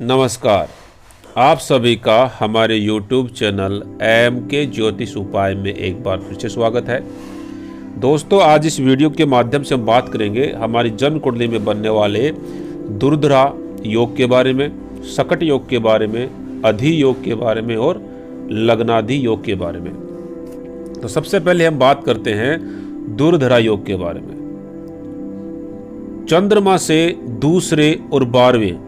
नमस्कार। आप सभी का हमारे YouTube चैनल एम.के ज्योतिष उपाय में एक बार फिर से स्वागत है। दोस्तों, आज इस वीडियो के माध्यम से हम बात करेंगे हमारी जन्म कुंडली में बनने वाले दुर्धरा योग के बारे में, सकट योग के बारे में, अधि योग के बारे में और लग्नाधि योग के बारे में। तो सबसे पहले हम बात करते हैं दुर्धरा योग के बारे में। चंद्रमा से दूसरे और 12वें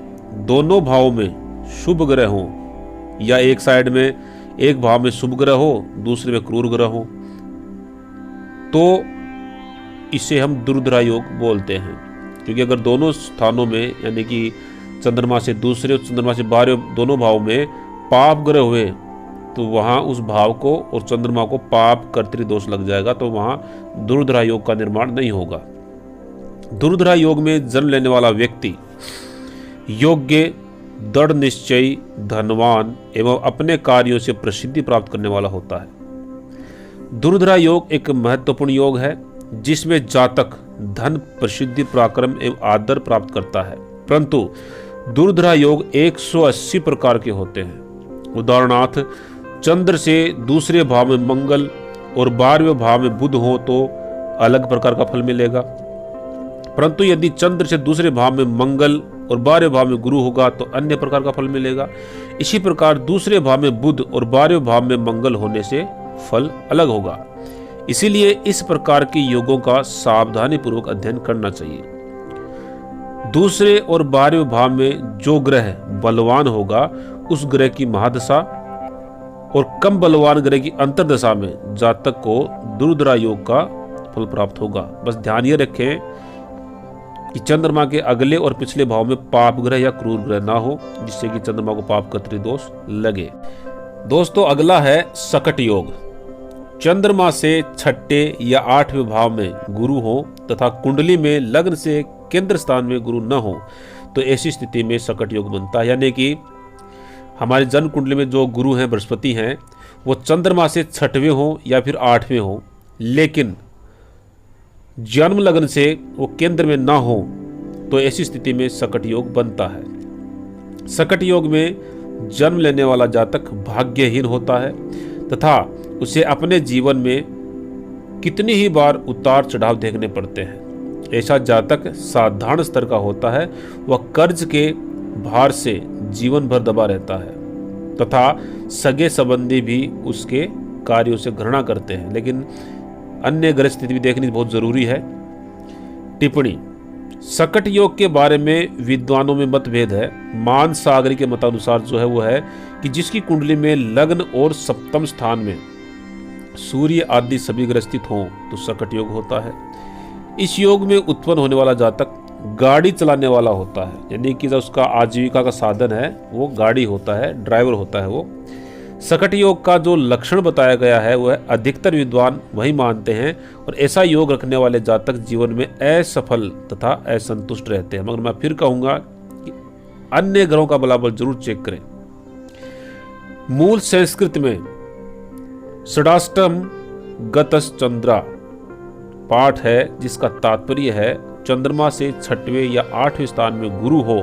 दोनों भावों में शुभ ग्रह हो या एक साइड में एक भाव में शुभ ग्रह हो, दूसरे में क्रूर ग्रह हो, तो इसे हम दुर्धरा योग बोलते हैं। क्योंकि अगर दोनों स्थानों में यानी कि चंद्रमा से दूसरे और चंद्रमा से 12वें दोनों भाव में पाप ग्रह हुए तो वहाँ उस भाव को और चंद्रमा को पाप कर्तृदोष लग जाएगा, तो वहाँ दुर्धरा योग का निर्माण नहीं होगा। दुर्धरा योग में जन्म लेने वाला व्यक्ति योग्य, दृढ़ निश्चयी, धनवान एवं अपने कार्यों से प्रसिद्धि प्राप्त करने वाला होता है। दुर्धरा योग एक महत्वपूर्ण योग है जिसमें जातक धन, प्रसिद्धि, पराक्रम एवं आदर प्राप्त करता है। परंतु दुर्धरा योग 180 प्रकार के होते हैं। उदाहरणार्थ, चंद्र से दूसरे भाव में मंगल और 12वें भाव में बुध हो तो अलग प्रकार का फल मिलेगा, परंतु यदि चंद्र से दूसरे भाव में मंगल और 12वें भाव में गुरु होगा तो अन्य प्रकार का फल मिलेगा। इसी प्रकार दूसरे भाव में बुध और 12वें भाव में मंगल होने से फल अलग होगा। इसीलिए इस प्रकार के योगों का सावधानी पूर्वक अध्ययन करना चाहिए। दूसरे और 12वें भाव में जो ग्रह बलवान होगा उस ग्रह की महादशा और कम बलवान ग्रह की अंतर्दशा में जातक को दुर्धरा योग का फल प्राप्त होगा। बस ध्यान ये रखें कि चंद्रमा के अगले और पिछले भाव में पाप ग्रह या क्रूर ग्रह ना हो, जिससे कि चंद्रमा को पाप कर्तृदोष लगे। दोस्तों, अगला है सकट योग। चंद्रमा से 6ठे या 8वें भाव में गुरु हो तथा कुंडली में लग्न से केंद्र स्थान में गुरु न हो तो ऐसी स्थिति में सकट योग बनता है। यानी कि हमारी जन्म कुंडली में जो गुरु हैं, बृहस्पति हैं, वो चंद्रमा से 6वें हो या फिर 8वें हो, लेकिन जन्म लग्न से वो केंद्र में ना हो तो ऐसी स्थिति में सकट योग बनता है। सकट योग में जन्म लेने वाला जातक भाग्यहीन होता है तथा उसे अपने जीवन में कितनी ही बार उतार चढ़ाव देखने पड़ते हैं। ऐसा जातक साधारण स्तर का होता है, वह कर्ज के भार से जीवन भर दबा रहता है तथा सगे संबंधी भी उसके कार्यों से घृणा करते हैं। लेकिन अन्य ग्रह स्थिति भी देखनी बहुत जरूरी है। टिप्पणी: सकट योग के बारे में विद्वानों में मतभेद है। मान सागरी के मतानुसार जो है वो है कि जिसकी कुंडली में लग्न और सप्तम स्थान में सूर्य आदि सभी ग्रह स्थित हों तो सकट योग होता है। इस योग में उत्पन्न होने वाला जातक गाड़ी चलाने वाला होता है, यानी कि जो उसका आजीविका का साधन है वो गाड़ी होता है, ड्राइवर होता है वो। सकट योग का जो लक्षण बताया गया है वह अधिकतर विद्वान वही मानते हैं और ऐसा योग रखने वाले जातक जीवन में असफल तथा असंतुष्ट रहते हैं। मगर मैं फिर कहूंगा कि अन्य ग्रहों का बलाबल जरूर चेक करें। मूल संस्कृत में षडाष्टम गतस चंद्रा पाठ है जिसका तात्पर्य है चंद्रमा से 6वें या 8वें स्थान में गुरु हो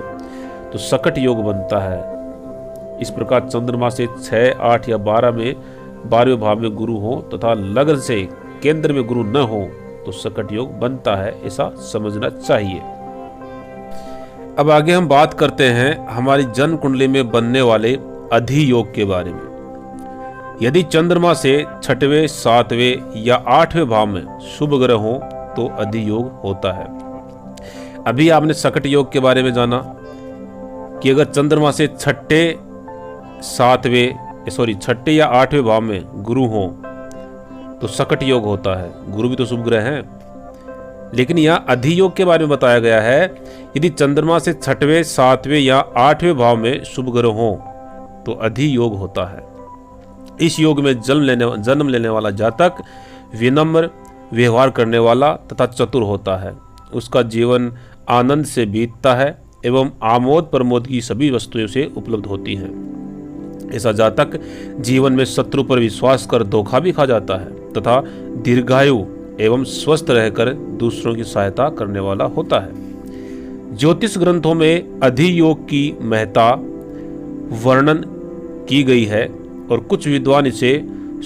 तो सकट योग बनता है। इस प्रकार चंद्रमा से 6, 8 या 12 में 12वें भाव में गुरु हो तथा लग्न से केंद्र में गुरु न हो तो सकट योग बनता है, ऐसा समझना चाहिए। अब आगे हम बात करते हैं हमारी जन्म कुंडली में बनने वाले अधि योग के बारे में। यदि चंद्रमा से 6वें, 7वें या 8वें भाव में शुभ ग्रह हो तो अधि योग होता है। अभी आपने सकट योग के बारे में जाना कि अगर चंद्रमा से 6ठे या 8वें भाव में गुरु हो तो सकट योग होता है। गुरु भी तो शुभ ग्रह हैं। लेकिन यहाँ अधि योग के बारे में बताया गया है, यदि चंद्रमा से 6वें, 7वें या 8वें भाव में शुभ ग्रह हो तो अधि योग होता है। इस योग में जन्म लेने वाला जातक विनम्र, व्यवहार करने वाला तथा चतुर होता है। उसका जीवन आनंद से बीतता है एवं आमोद प्रमोद की सभी वस्तुओं से उपलब्ध होती हैं। ऐसा जातक जीवन में शत्रु पर विश्वास कर धोखा भी खा जाता है तथा दीर्घायु एवं स्वस्थ रहकर दूसरों की सहायता करने वाला होता है। ज्योतिष ग्रंथों में अधि योग की महत्ता वर्णन की गई है और कुछ विद्वान इसे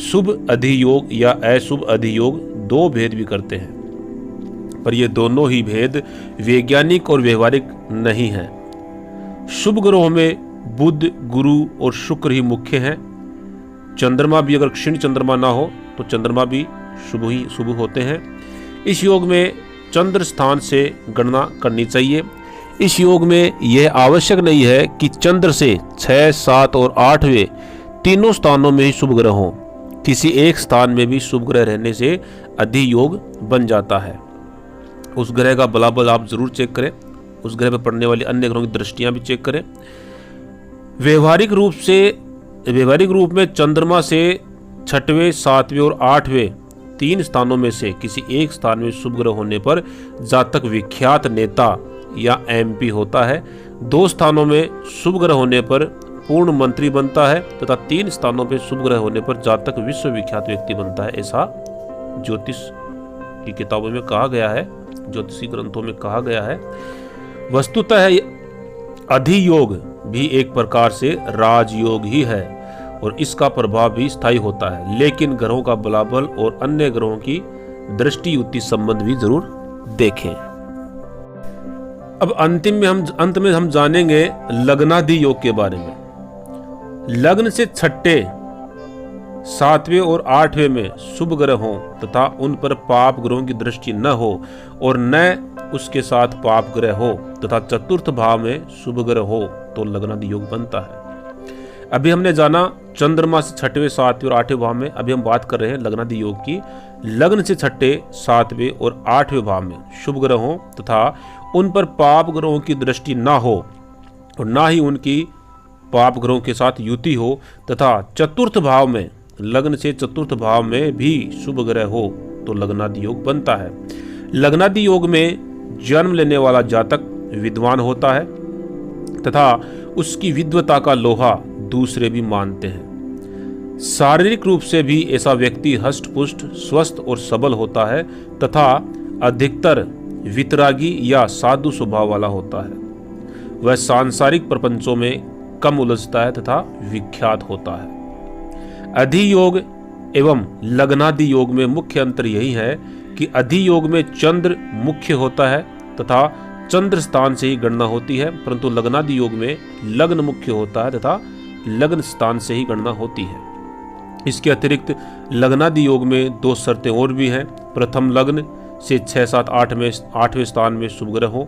शुभ अधियोग या अशुभ अधियोग दो भेद भी करते हैं, पर ये दोनों ही भेद वैज्ञानिक और व्यवहारिक नहीं हैं। शुभ ग्रहों में बुध, गुरु और शुक्र ही मुख्य हैं। चंद्रमा भी, अगर क्षीण चंद्रमा ना हो तो चंद्रमा भी शुभ होते हैं। इस योग में चंद्र स्थान से गणना करनी चाहिए। इस योग में यह आवश्यक नहीं है कि चंद्र से 6, 7 और 8वें तीनों स्थानों में ही शुभ ग्रह हों। किसी एक स्थान में भी शुभ ग्रह रहने से अधियोग बन जाता है। उस ग्रह का बलाबल आप जरूर चेक करें, उस ग्रह पर पड़ने वाली अन्य ग्रहों की दृष्टियां भी चेक करें। व्यवहारिक रूप में चंद्रमा से 6वें, 7वें और 8वें 3 स्थानों में से किसी एक स्थान में शुभ ग्रह होने पर जातक विख्यात नेता या MP होता है। 2 स्थानों में शुभ ग्रह होने पर पूर्ण मंत्री बनता है तथा 3 स्थानों पर शुभ ग्रह होने पर जातक विश्वविख्यात व्यक्ति बनता है। ऐसा ज्योतिष की किताबों में कहा गया है, ज्योतिषी ग्रंथों में कहा गया है। वस्तुतः अधियोग भी एक प्रकार से राजयोग ही है और इसका प्रभाव भी स्थायी होता है, लेकिन ग्रहों का बलाबल और अन्य ग्रहों की दृष्टि युति संबंध भी जरूर देखें। अब अंत में हम जानेंगे लग्नादि योग के बारे में। लग्न से 6ठे, 7वें और 8वें में शुभ ग्रह हों तथा उन पर पाप ग्रहों की दृष्टि न हो और न उसके साथ पाप ग्रह हो तथा चतुर्थ भाव में शुभ ग्रह हो तो लग्नादि योग बनता है। अभी हमने जाना चंद्रमा से 6वें, 7वें और 8वें भाव में। अभी हम बात कर रहे हैं लग्नादि योग की। लग्न से 6ठे, 7वें और 8वें भाव में शुभ ग्रह हो तथा उन पर पाप ग्रहों की दृष्टि ना हो और ना ही उनकी पाप ग्रहों के साथ युति हो तथा चतुर्थ भाव में, लग्न से चतुर्थ भाव में भी शुभ ग्रह हो तो लग्नादि योग बनता है। लग्नादि योग में जन्म लेने वाला जातक विद्वान होता है तथा उसकी विद्वता का लोहा दूसरे भी मानते हैं। शारीरिक रूप से भी ऐसा व्यक्ति हष्ट-पुष्ट, स्वस्थ और सबल होता है तथा अधिकतर वितरागी या साधु स्वभाव वाला होता है। वह सांसारिक प्रपंचों में कम उलझता है तथा विख्यात होता है। अधियोग एवं लग्नादि योग में मुख्य अंतर यही है कि अधियोग में चंद्र मुख्य होता है तथा चंद्र स्थान से ही गणना होती है, परंतु लग्नादि योग में लग्न मुख्य होता है तथा लग्न स्थान से ही गणना होती है। इसके अतिरिक्त लग्नादि योग में 2 शर्तें और भी हैं। प्रथम, लग्न से 6, 7, 8वें स्थान में शुभ ग्रह हो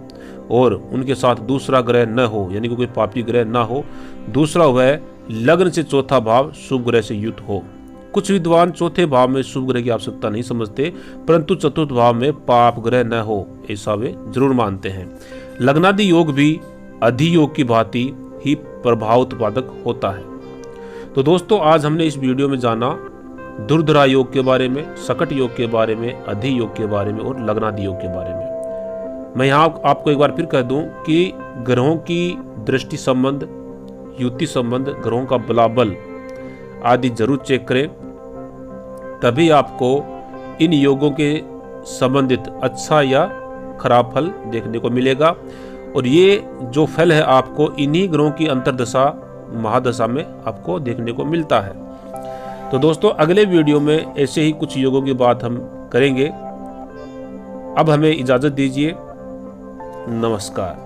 और उनके साथ दूसरा ग्रह न हो, यानी कि कोई पापी ग्रह ना हो। दूसरा वह लग्न से चौथा भाव शुभ ग्रह से युक्त हो। कुछ विद्वान चौथे भाव में शुभ ग्रह की आवश्यकता नहीं समझते, परंतु चतुर्थ भाव में पाप ग्रह न हो ऐसा वे जरूर मानते हैं। लग्नादि योग भी अधियोग की भांति ही प्रभाव उत्पादक होता है। तो दोस्तों, आज हमने इस वीडियो में जाना दुर्धरा योग के बारे में, सकट योग के बारे में, अधियोग के बारे में और लग्नादि योग के बारे में। मैं यहाँ आपको एक बार फिर कह दूं कि ग्रहों की दृष्टि संबंध, युति संबंध, ग्रहों का बलाबल आदि जरूर चेक करें, तभी आपको इन योगों के संबंधित अच्छा या खराब फल देखने को मिलेगा। और ये जो फल है आपको इन्हीं ग्रहों की अंतर्दशा, महादशा में आपको देखने को मिलता है। तो दोस्तों, अगले वीडियो में ऐसे ही कुछ योगों की बात हम करेंगे। अब हमें इजाजत दीजिए। नमस्कार।